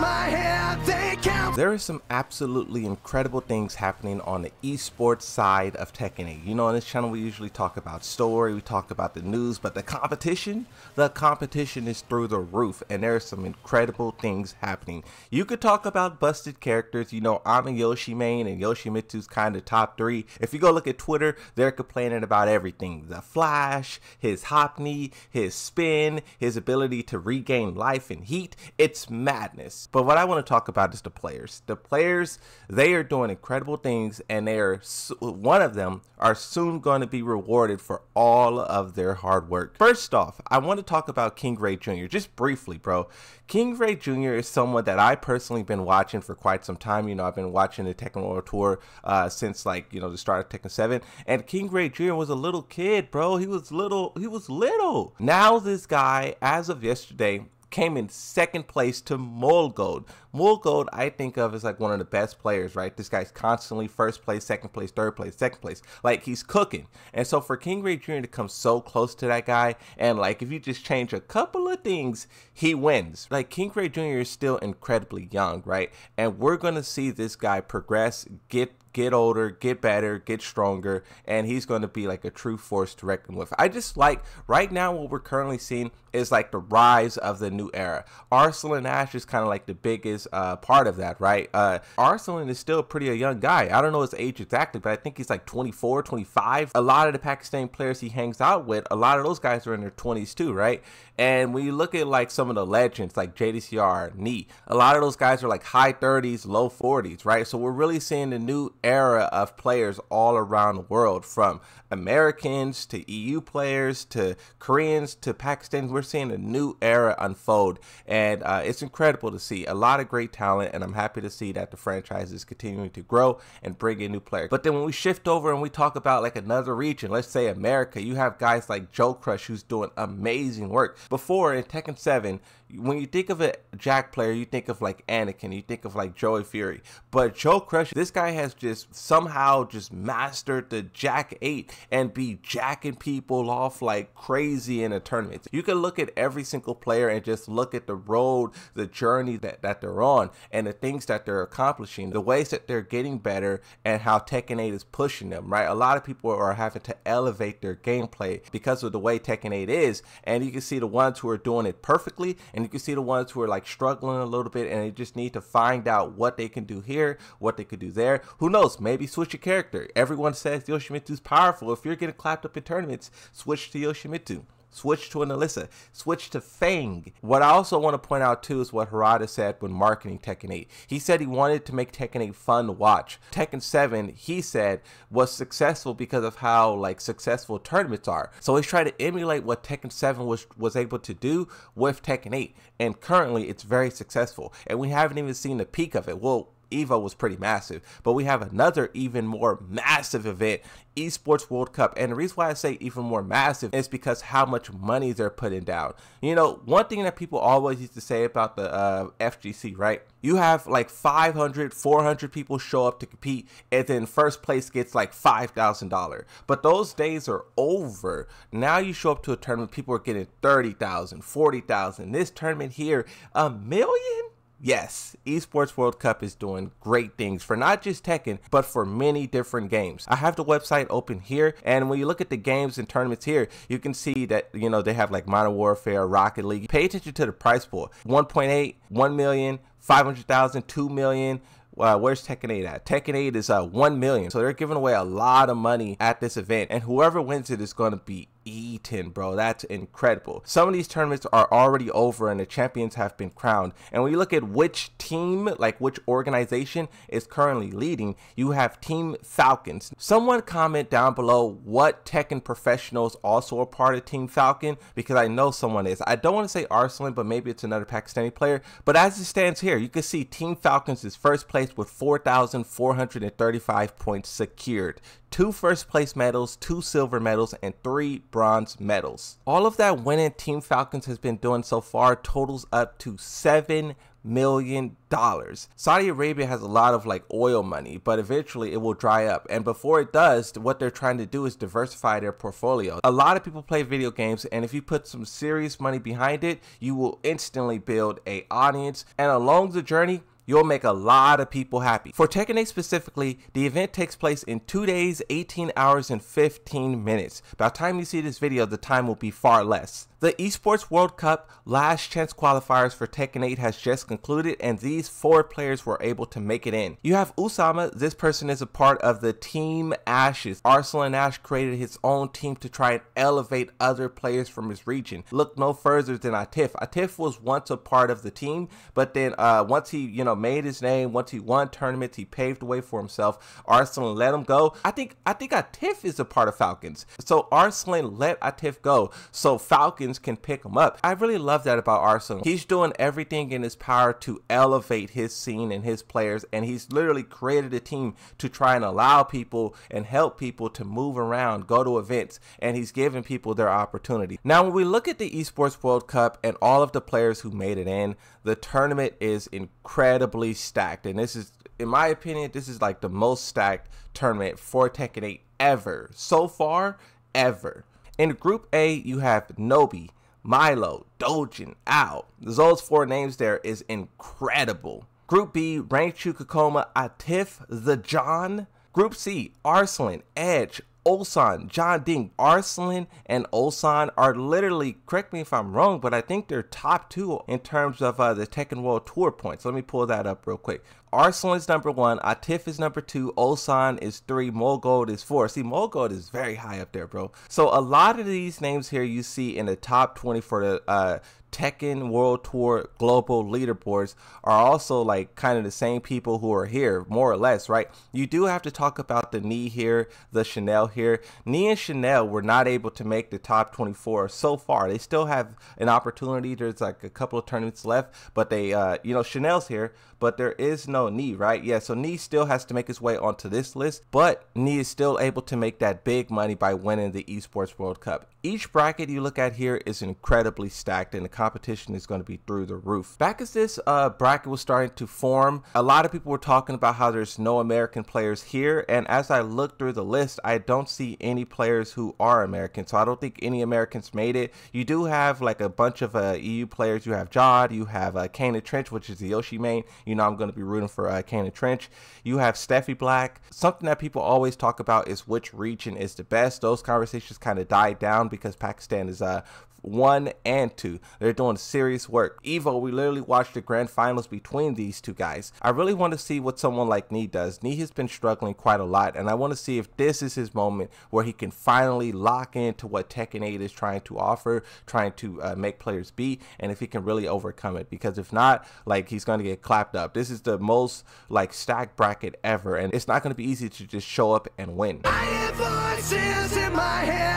my hair, they count. There are some absolutely incredible things happening on the esports side of Tekken 8. You know, on this channel we usually talk about story, we talk about the news, but the competition is through the roof, and there are some incredible things happening. You could talk about busted characters. You know, I'm a Yoshi main, and Yoshimitsu's kind of top 3. If you go look at Twitter, they're complaining about everything. The flash, his hop knee, his spin, his ability to regain life and heat. It's madness. But what I want to talk about is the players. The players, they are doing incredible things, and they are, one of them are soon going to be rewarded for all of their hard work. First off, I want to talk about King Ray Jr. just briefly, bro. King Ray Jr. is someone that I personally been watching for quite some time. You know, I've been watching the Tekken World Tour since, like, you know, the start of Tekken 7, and King Ray Jr. was a little kid, bro. He was little. Now this guy, as of yesterday, came in second place to Mulgold. Mulgold, I think of as like one of the best players, right? This guy's constantly first place, second place, third place, second place. Like, he's cooking. And so for King Ray Jr. to come so close to that guy, and like if you just change a couple of things, he wins. Like, King Ray Jr. is still incredibly young, right? And we're gonna see this guy progress, get older, get better, get stronger, and he's going to be like a true force to reckon with. I just like, right now what we're currently seeing is like the rise of the new era. Arslan Ash is kind of like the biggest part of that, right? Arslan is still pretty a young guy. I don't know his age exactly, but I think he's like 24, 25. A lot of the Pakistani players he hangs out with, a lot of those guys are in their 20s too, right? And when you look at like some of the legends like JDCR, Knee, a lot of those guys are like high 30s, low 40s, right? So we're really seeing the new era of players all around the world, from Americans to EU players to Koreans to Pakistanis. We're seeing a new era unfold, and it's incredible to see a lot of great talent, and I'm happy to see that the franchise is continuing to grow and bring in new players. But then when we shift over and we talk about like another region, let's say America, you have guys like Joe Crush who's doing amazing work. Before in Tekken 7, when you think of a Jack player, you think of like Anakin, you think of like Joey Fury, but Joe Crush, this guy has just somehow just mastered the Jack 8 and be jacking people off like crazy in a tournament. You can look at every single player and just look at the road, the journey that they're on, and the things that they're accomplishing, the ways that they're getting better, and how Tekken 8 is pushing them, right? A lot of people are having to elevate their gameplay because of the way Tekken 8 is, and you can see the ones who are doing it perfectly, and you can see the ones who are like struggling a little bit, and they just need to find out what they can do here, what they could do there. Who knows? Maybe switch your character. Everyone says Yoshimitsu's powerful. If you're getting clapped up in tournaments, switch to Yoshimitsu. Switch to an Alyssa, switch to Fang. What I also want to point out too is what Harada said when marketing Tekken 8. He said he wanted to make Tekken 8 fun to watch. Tekken 7, he said, was successful because of how like successful tournaments are. So he's trying to emulate what Tekken 7 was able to do with Tekken 8. And currently it's very successful. And we haven't even seen the peak of it. Well, Evo was pretty massive, but we have another even more massive event, Esports World Cup. And the reason why I say even more massive is because how much money they're putting down. You know, one thing that people always used to say about the FGC, right? You have like 500, 400 people show up to compete, and then first place gets like $5,000. But those days are over. Now you show up to a tournament, people are getting 30,000, 40,000. This tournament here, $1 million? Yes, Esports World Cup is doing great things for not just Tekken, but for many different games. I have the website open here, and when you look at the games and tournaments here, you can see that, you know, they have like Modern Warfare, Rocket League. Pay attention to the price pool. 1.8, 1 million, 500,000, 2 million. Where's Tekken 8 at? Tekken 8 is 1 million. So they're giving away a lot of money at this event, and whoever wins it is going to be eaten, bro. That's incredible. Some of these tournaments are already over and the champions have been crowned. And when you look at which team, like which organization is currently leading, you have Team Falcons. Someone comment down below what Tekken professionals also are part of Team Falcon, because I know someone is. I don't want to say Arslan, but maybe it's another Pakistani player. But as it stands here, you can see Team Falcons is first place with 4,435 points secured. 2 first place medals, 2 silver medals, and 3 bronze medals. All of that winning Team Falcons has been doing so far totals up to $7 million. Saudi Arabia has a lot of like oil money, but eventually it will dry up, and before it does, what they're trying to do is diversify their portfolio. A lot of people play video games, and if you put some serious money behind it, you will instantly build an audience, and along the journey you'll make a lot of people happy. For Tekken 8 specifically, the event takes place in 2 days, 18 hours, and 15 minutes. By the time you see this video, the time will be far less. The Esports World Cup last chance qualifiers for Tekken 8 has just concluded, and these 4 players were able to make it in. You have Usama. This person is a part of the Team Ashes. Arslan Ash created his own team to try and elevate other players from his region. Look no further than Atif. Atif was once a part of the team, but then once he made his name, once he won tournaments, he paved the way for himself. Arslan let him go. I think Atif is a part of Falcons, so Arslan let Atif go so Falcons can pick him up. I really love that about Arslan. He's doing everything in his power to elevate his scene and his players, and he's literally created a team to try and allow people and help people to move around, go to events, and he's giving people their opportunity. Now, when we look at the Esports World Cup and all of the players who made it in, the tournament is incredibly stacked, and this is, in my opinion, this is like the most stacked tournament for Tekken 8 ever, so far, ever. In Group A, you have Nobi, Milo, Dojin, Ao. Those 4 names there is incredible. Group B, Raichu, Kakoma, Atif, The John. Group C, Arslan, Edge, Ulsan, John Ding. Arslan and Ulsan are literally, correct me if I'm wrong, but I think they're top 2 in terms of the Tekken World Tour points. Let me pull that up real quick. Arslan is number 1, Atif is number 2, Ulsan is 3, Mogold is 4. See, Mogold is very high up there, bro. So a lot of these names here you see in the top 20 for the Tekken World Tour global leaderboards are also like kind of the same people who are here, more or less, right? You do have to talk about the Knee here, the Chanel here. Knee and Chanel were not able to make the top 24 so far. They still have an opportunity. There's like a couple of tournaments left, but they, Chanel's here, but there is no Knee, right? Yeah, so Knee still has to make his way onto this list, but Knee is still able to make that big money by winning the Esports World Cup. Each bracket you look at here is incredibly stacked, and the competition is going to be through the roof. Back as this bracket was starting to form, a lot of people were talking about how there's no American players here, and as I look through the list, I don't see any players who are American, so I don't think any Americans made it. You do have like a bunch of EU players. You have Jod, you have Kane and Trench, which is the Yoshi main. You know I'm going to be rooting for Kane and Trench. You have Steffi Black. Something that people always talk about is which region is the best. Those conversations kind of died down because Pakistan is 1 and 2. They're doing serious work. Evo, we literally watched the grand finals between these 2 guys. I really want to see what someone like Knee does. Knee has been struggling quite a lot, and I want to see if this is his moment where he can finally lock into what Tekken 8 is trying to offer, trying to make players beat, and if he can really overcome it, because if not, like, he's going to get clapped up. This is the most like stacked bracket ever, and it's not going to be easy to just show up and win. I have voices in my head.